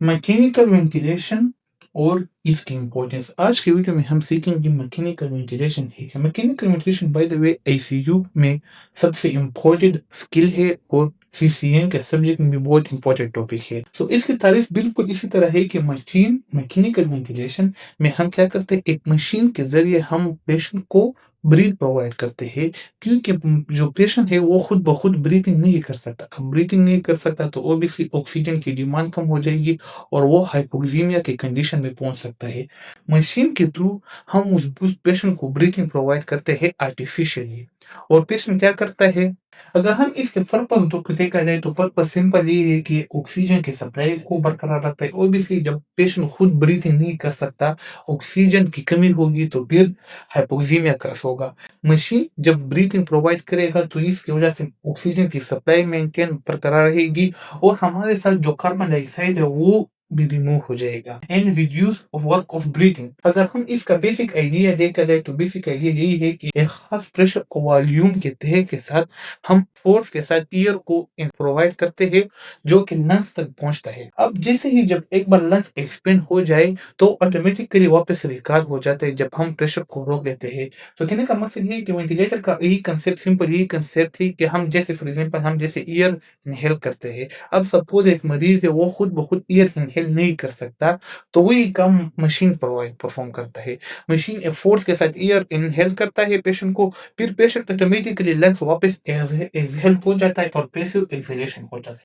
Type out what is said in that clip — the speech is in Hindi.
मैकेनिकल वेंटिलेशन और इसकी इम्पोर्टेंस। आज के वीडियो में हम सीखेंगे मैकेनिकल वेंटिलेशन है क्या। Mechanical ventilation by the way ICU में सबसे इम्पोर्टेंट स्किल है और सीसीएन के सब्जेक्ट में भी बहुत इंपॉर्टेंट टॉपिक है। सो इसकी तारीफ बिल्कुल इसी तरह है कि मशीन मैकेनिकल वेंटिलेशन में हम क्या करते हैं, एक मशीन के जरिए हम पेशेंट को ब्रीथ प्रोवाइड करते हैं, क्योंकि जो पेशेंट है वो खुद ब खुद ब्रीथिंग नहीं कर सकता। अब ब्रीथिंग नहीं कर सकता तो ऑब्वियसली ऑक्सीजन की डिमांड कम हो जाएगी और वो हाइपोक्सीमिया के कंडीशन में पहुंच सकता है। मशीन के थ्रू हम उस पेशेंट को ब्रीथिंग प्रोवाइड करते हैं आर्टिफिशियली। और पेशेंट क्या करता है, अगर हम इसके पर्पस को देखा जाए तो पर्पस सिंपल ये है कि ऑक्सीजन की सप्लाई को बरकरार रखता है। ऑब्वियसली जब पेशेंट खुद ब्रीथिंग नहीं कर सकता, ऑक्सीजन की कमी होगी तो फिर हाइपोक्सीमिया का होगा। मशीन जब ब्रीथिंग प्रोवाइड करेगा तो इसकी वजह से ऑक्सीजन की सप्लाई मेंटेन बरकरार रहेगी और हमारे साथ जो कार्बन डाइऑक्साइड है वो भी रिमूव हो जाएगा and reduce work of breathing. अगर हम इसका बेसिक आइडिया देखा जाए तो बेसिक आइडिया यही है कि एक खास प्रेशर वॉल्यूम के तह के साथ हम फोर्स के साथ ईयर को प्रोवाइड करते हैं जो कि लंग्स तक पहुंचता है। अब जैसे ही जब एक बार लंग्स एक्सपेंड हो जाए तो ऑटोमेटिकली वापस रिकॉर्ड हो जाता है जब हम प्रेशर को रोक देते हैं। तो कहने का मकसद ये है कि वेंटिलेटर का यही कंसेप्ट, सिंपल यही कंसेप्ट थी कि हम जैसे फॉर एग्जांपल हम जैसे ईयर इनहेल करते हैं। अब सपोज एक मरीज है वो खुद ब खुद ईयर इनहेल नहीं कर सकता, तो वही काम मशीन प्रोवाइड परफॉर्म करता है। मशीन एक फोर्स के साथ ईयर इनहेल करता है पेशेंट को, फिर पेशेंट ऑटोमेटिकली लंग्स वापस एक्सहेल हो जाता है और पैसिव एक्सहेलेशन हो जाता है।